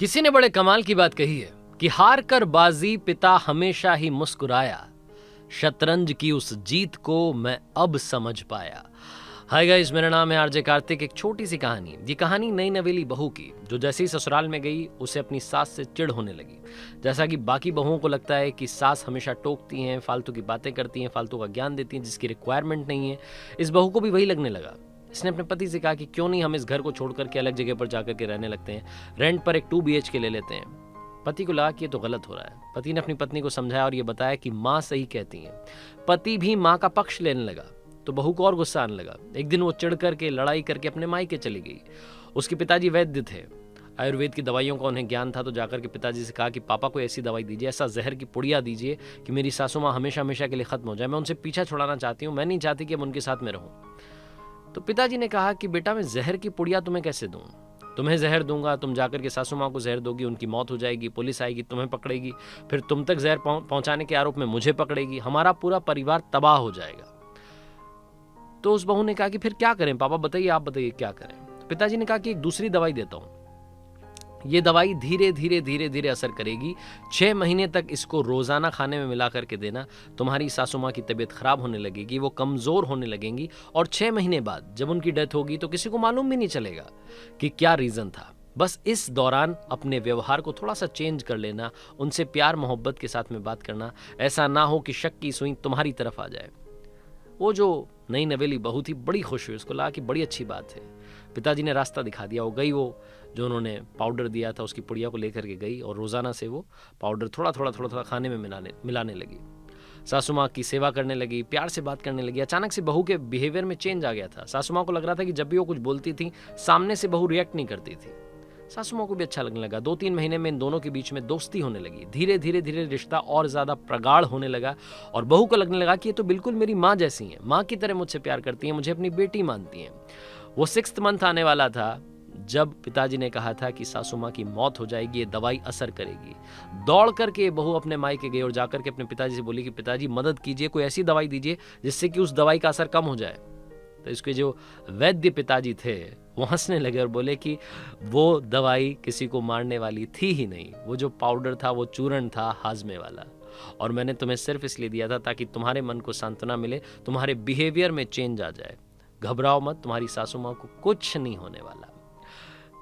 किसी ने बड़े कमाल की बात कही है कि हार कर बाजी पिता हमेशा ही मुस्कुराया, शतरंज की उस जीत को मैं अब समझ पाया। हाय गाइस, मेरा नाम है आरजे कार्तिक। एक छोटी सी कहानी। ये कहानी नई नवेली बहू की, जो जैसे ही ससुराल में गई उसे अपनी सास से चिढ़ होने लगी। जैसा कि बाकी बहुओं को लगता है कि सास हमेशा टोकती हैं, फालतू की बातें करती हैं, फालतू का ज्ञान देती हैं जिसकी रिक्वायरमेंट नहीं है, इस बहू को भी वही लगने लगा। इसने अपने पति से कहा कि क्यों नहीं हम इस घर को छोड़ करके अलग जगह पर जाकर के रहने लगते हैं, रेंट पर एक 2 BHK ले लेते हैं। पति को लगा कि ये तो गलत हो रहा है। पति ने अपनी पत्नी को समझाया और ये बताया कि माँ सही कहती हैं। पति भी माँ का पक्ष लेने लगा तो बहू को और गुस्सा आने लगा। एक दिन वो चिढ़ करके लड़ाई करके अपने मायके चली गई। उसके पिताजी वैद्य थे, आयुर्वेद की दवाइयों का उन्हें ज्ञान था, तो जाकर के पिताजी से कहा कि पापा को ऐसी दवाई दीजिए, ऐसा जहर की पुड़िया दीजिए कि मेरी सासू माँ हमेशा हमेशा के लिए खत्म हो जाए। मैं उनसे पीछा छुड़ाना चाहती हूँ, मैं नहीं चाहती कि अब उनके साथ में रहूँ। तो पिताजी ने कहा कि बेटा, मैं जहर की पुड़िया तुम्हें कैसे दूँ? तुम्हें जहर दूंगा, तुम जाकर के सासू माँ को जहर दोगी, उनकी मौत हो जाएगी, पुलिस आएगी, तुम्हें पकड़ेगी, फिर तुम तक जहर पहुंचाने के आरोप में मुझे पकड़ेगी, हमारा पूरा परिवार तबाह हो जाएगा। तो उस बहू ने कहा कि फिर क्या करें पापा, बताइए, आप बताइए क्या करें। तो पिताजी ने कहा कि एक दूसरी दवाई देता हूं। ये दवाई धीरे धीरे धीरे धीरे असर करेगी। 6 महीने तक इसको रोजाना खाने में मिला करके देना। तुम्हारी सासू माँ की तबीयत खराब होने लगेगी, वो कमजोर होने लगेंगी, और 6 महीने बाद जब उनकी डेथ होगी तो किसी को मालूम भी नहीं चलेगा कि क्या रीजन था। बस इस दौरान अपने व्यवहार को थोड़ा सा चेंज कर लेना, उनसे प्यार मोहब्बत के साथ में बात करना। ऐसा ना हो कि शक की सुई तुम्हारी तरफ आ जाए। वो जो नई नवेली बहू थी बड़ी खुश हुई, उसको लगा कि बड़ी अच्छी बात है। पिताजी ने रास्ता दिखा दिया। वो गई, वो जो उन्होंने पाउडर दिया था उसकी पुड़िया को लेकर के गई और रोजाना से वो पाउडर थोड़ा थोड़ा खाने में मिलाने लगी। सासू माँ की सेवा करने लगी, प्यार से बात करने लगी। अचानक से बहू के बिहेवियर में चेंज आ गया था। सासू माँ को लग रहा था कि जब भी वो कुछ बोलती थी सामने से बहू रिएक्ट नहीं करती थी। सासू माँ को भी अच्छा लगने लगा। 2-3 महीने में इन दोनों के बीच में दोस्ती होने लगी। धीरे धीरे धीरे रिश्ता और ज्यादा प्रगाढ़ होने लगा और बहू को लगने लगा कि ये तो बिल्कुल मेरी माँ जैसी है, माँ की तरह मुझसे प्यार करती है, मुझे अपनी बेटी मानती है। वो 6th मंथ आने वाला था जब पिताजी ने कहा था कि सासू माँ की मौत हो जाएगी, ये दवाई असर करेगी। दौड़ करके बहू अपने मायके गई और जाकर के अपने पिताजी से बोली कि पिताजी मदद कीजिए, कोई ऐसी दवाई दीजिए जिससे कि उस दवाई का असर कम हो जाए। तो इसके जो वैद्य पिताजी थे वो हंसने लगे और बोले कि वो दवाई किसी को मारने वाली थी ही नहीं, वो जो पाउडर था वो चूर्ण था हाजमे वाला, और मैंने तुम्हें सिर्फ इसलिए दिया था ताकि तुम्हारे मन को सांत्वना मिले, तुम्हारे बिहेवियर में चेंज आ जाए। घबराओ मत, तुम्हारी सासू माँ को कुछ नहीं होने वाला।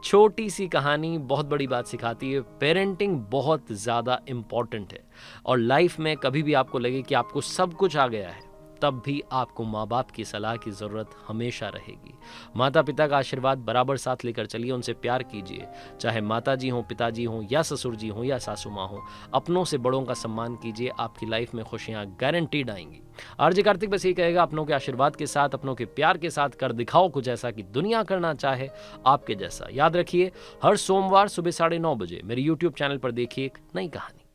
छोटी सी कहानी बहुत बड़ी बात सिखाती है। पेरेंटिंग बहुत ज़्यादा इम्पॉर्टेंट है और लाइफ में कभी भी आपको लगे कि आपको सब कुछ आ गया है, तब भी आपको माँ बाप की सलाह की ज़रूरत हमेशा रहेगी। माता पिता का आशीर्वाद बराबर साथ लेकर चलिए, उनसे प्यार कीजिए, चाहे माता जी हों, पिताजी हों, या ससुर जी हों, या सासू माँ हों। अपनों से बड़ों का सम्मान कीजिए, आपकी लाइफ में खुशियाँ गारंटीड आएंगी। आरजे कार्तिक बस यही कहेगा, अपनों के आशीर्वाद के साथ, अपनों के प्यार के साथ कर दिखाओ कुछ ऐसा कि दुनिया करना चाहे आपके जैसा। याद रखिए, हर सोमवार सुबह 9:30 बजे मेरे YouTube चैनल पर देखिए एक नई कहानी।